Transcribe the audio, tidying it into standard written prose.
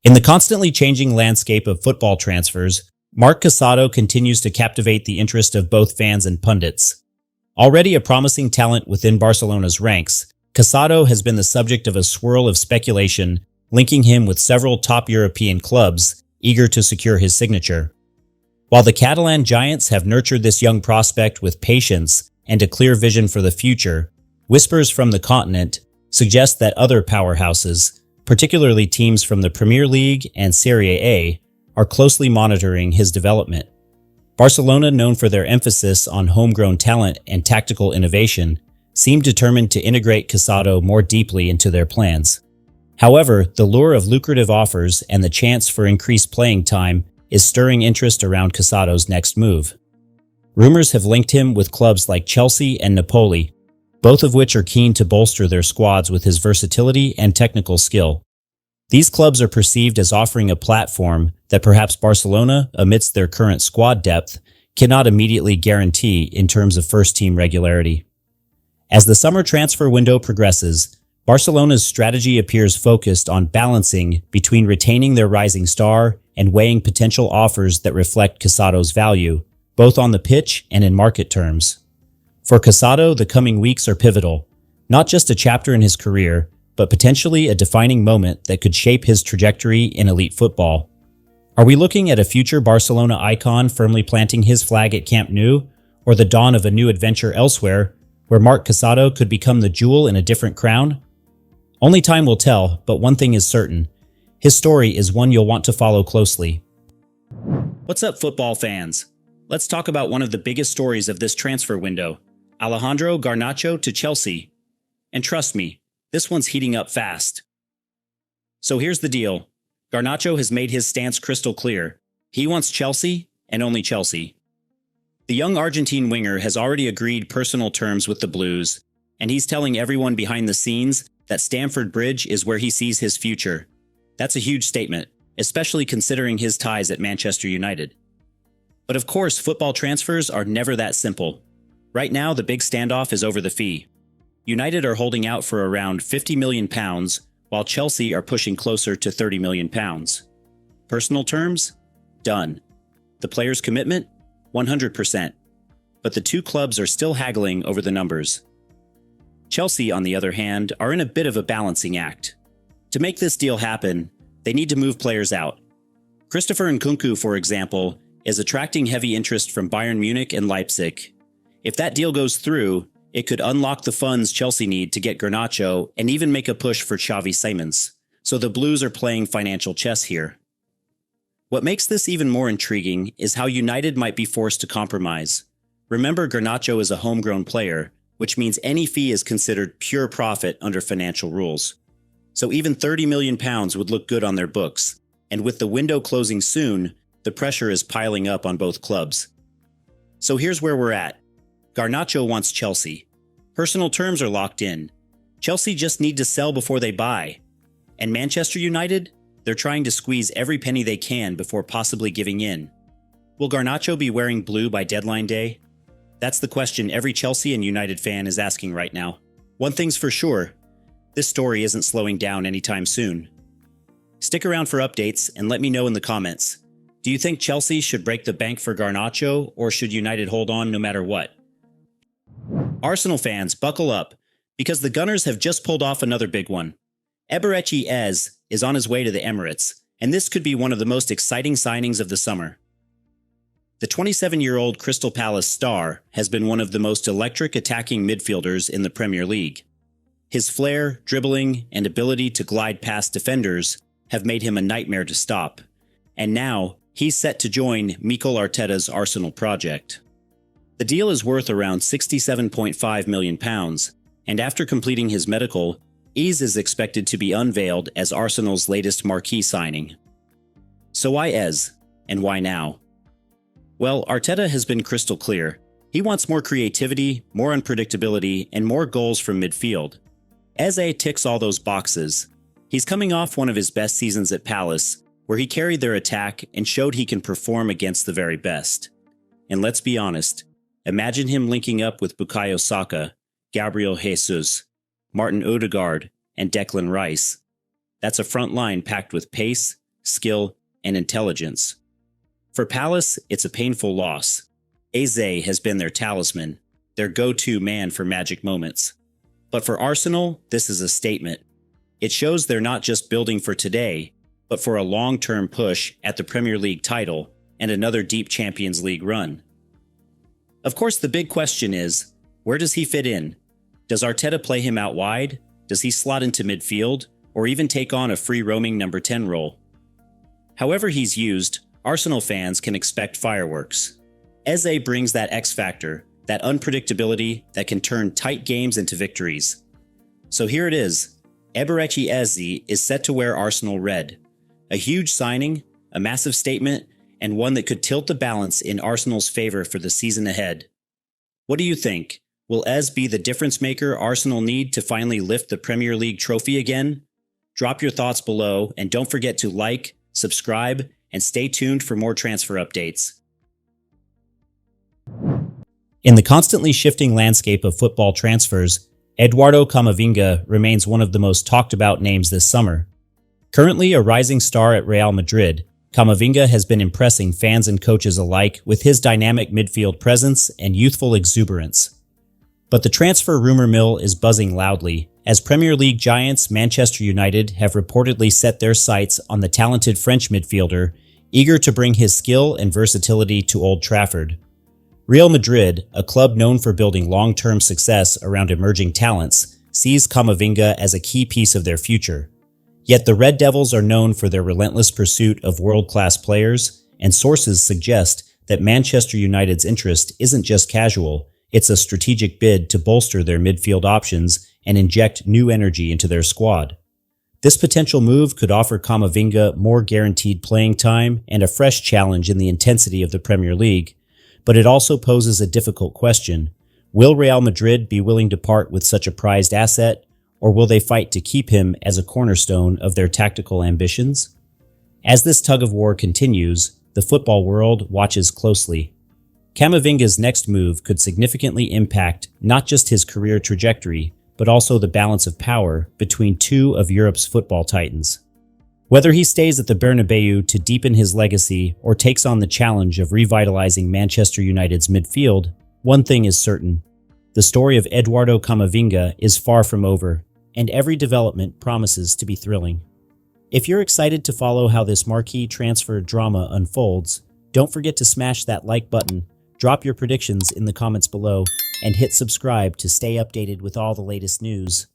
In the constantly changing landscape of football transfers, Marc Casado continues to captivate the interest of both fans and pundits. Already a promising talent within Barcelona's ranks, Casado has been the subject of a swirl of speculation linking him with several top European clubs eager to secure his signature. While the Catalan giants have nurtured this young prospect with patience and a clear vision for the future, whispers from the continent suggest that other powerhouses, particularly teams from the Premier League and Serie A, are closely monitoring his development. Barcelona, known for their emphasis on homegrown talent and tactical innovation, seem determined to integrate Casado more deeply into their plans. However, the lure of lucrative offers and the chance for increased playing time is stirring interest around Casado's next move. Rumors have linked him with clubs like Chelsea and Napoli, both of which are keen to bolster their squads with his versatility and technical skill. These clubs are perceived as offering a platform that perhaps Barcelona, amidst their current squad depth, cannot immediately guarantee in terms of first-team regularity. As the summer transfer window progresses, Barcelona's strategy appears focused on balancing between retaining their rising star and weighing potential offers that reflect Casado's value, both on the pitch and in market terms. For Casado, the coming weeks are pivotal, not just a chapter in his career, but potentially a defining moment that could shape his trajectory in elite football. Are we looking at a future Barcelona icon firmly planting his flag at Camp Nou, or the dawn of a new adventure elsewhere, where Marc Casado could become the jewel in a different crown? Only time will tell, but one thing is certain. His story is one you'll want to follow closely. What's up, football fans? Let's talk about one of the biggest stories of this transfer window, Alejandro Garnacho to Chelsea. And trust me, this one's heating up fast. So here's the deal. Garnacho has made his stance crystal clear. He wants Chelsea and only Chelsea. The young Argentine winger has already agreed personal terms with the Blues, and he's telling everyone behind the scenes that Stamford Bridge is where he sees his future. That's a huge statement, especially considering his ties at Manchester United. But of course, football transfers are never that simple. Right now, the big standoff is over the fee. United are holding out for around £50 million, while Chelsea are pushing closer to £30 million. Personal terms? Done. The player's commitment? 100%. But the two clubs are still haggling over the numbers. Chelsea, on the other hand, are in a bit of a balancing act. To make this deal happen, they need to move players out. Christopher Nkunku, for example, is attracting heavy interest from Bayern Munich and Leipzig. If that deal goes through, it could unlock the funds Chelsea need to get Garnacho and even make a push for Xavi Simons. So the Blues are playing financial chess here. What makes this even more intriguing is how United might be forced to compromise. Remember, Garnacho is a homegrown player, which means any fee is considered pure profit under financial rules. So even £30 million would look good on their books, and with the window closing soon, the pressure is piling up on both clubs. So here's where we're at. Garnacho wants Chelsea. Personal terms are locked in. Chelsea just need to sell before they buy. And Manchester United? They're trying to squeeze every penny they can before possibly giving in. Will Garnacho be wearing blue by deadline day? That's the question every Chelsea and United fan is asking right now. One thing's for sure, this story isn't slowing down anytime soon. Stick around for updates and let me know in the comments. Do you think Chelsea should break the bank for Garnacho, or should United hold on no matter what? Arsenal fans, buckle up, because the Gunners have just pulled off another big one. Eberechi Eze is on his way to the Emirates, and this could be one of the most exciting signings of the summer. The 27-year-old Crystal Palace star has been one of the most electric attacking midfielders in the Premier League. His flair, dribbling, and ability to glide past defenders have made him a nightmare to stop, and now he's set to join Mikel Arteta's Arsenal project. The deal is worth around £67.5 million, and after completing his medical, Eze is expected to be unveiled as Arsenal's latest marquee signing. So why Eze, and why now? Well, Arteta has been crystal clear. He wants more creativity, more unpredictability, and more goals from midfield. Eze ticks all those boxes. He's coming off one of his best seasons at Palace, where he carried their attack and showed he can perform against the very best. And let's be honest, imagine him linking up with Bukayo Saka, Gabriel Jesus, Martin Odegaard, and Declan Rice. That's a front line packed with pace, skill, and intelligence. For Palace, it's a painful loss. Eze has been their talisman, their go-to man for magic moments. But for Arsenal, this is a statement. It shows they're not just building for today, but for a long-term push at the Premier League title and another deep Champions League run. Of course, the big question is, where does he fit in? Does Arteta play him out wide? Does he slot into midfield? Or even take on a free-roaming number 10 role? However he's used, Arsenal fans can expect fireworks. Eze brings that X factor, that unpredictability that can turn tight games into victories. So here it is. Eberechi Eze is set to wear Arsenal red. A huge signing, a massive statement, and one that could tilt the balance in Arsenal's favor for the season ahead. What do you think? Will Eze be the difference maker Arsenal need to finally lift the Premier League trophy again? Drop your thoughts below, and don't forget to like, subscribe, and stay tuned for more transfer updates. In the constantly shifting landscape of football transfers, Eduardo Camavinga remains one of the most talked about names this summer. Currently a rising star at Real Madrid, Camavinga has been impressing fans and coaches alike with his dynamic midfield presence and youthful exuberance. But the transfer rumor mill is buzzing loudly, as Premier League giants Manchester United have reportedly set their sights on the talented French midfielder, eager to bring his skill and versatility to Old Trafford. Real Madrid, a club known for building long-term success around emerging talents, sees Camavinga as a key piece of their future. Yet the Red Devils are known for their relentless pursuit of world-class players, and sources suggest that Manchester United's interest isn't just casual, it's a strategic bid to bolster their midfield options and inject new energy into their squad. This potential move could offer Camavinga more guaranteed playing time and a fresh challenge in the intensity of the Premier League, but it also poses a difficult question. Will Real Madrid be willing to part with such a prized asset, or will they fight to keep him as a cornerstone of their tactical ambitions? As this tug-of-war continues, the football world watches closely. Camavinga's next move could significantly impact not just his career trajectory, but also the balance of power between two of Europe's football titans. Whether he stays at the Bernabeu to deepen his legacy or takes on the challenge of revitalizing Manchester United's midfield, one thing is certain. The story of Eduardo Camavinga is far from over, and every development promises to be thrilling. If you're excited to follow how this marquee transfer drama unfolds, don't forget to smash that like button, drop your predictions in the comments below, and hit subscribe to stay updated with all the latest news.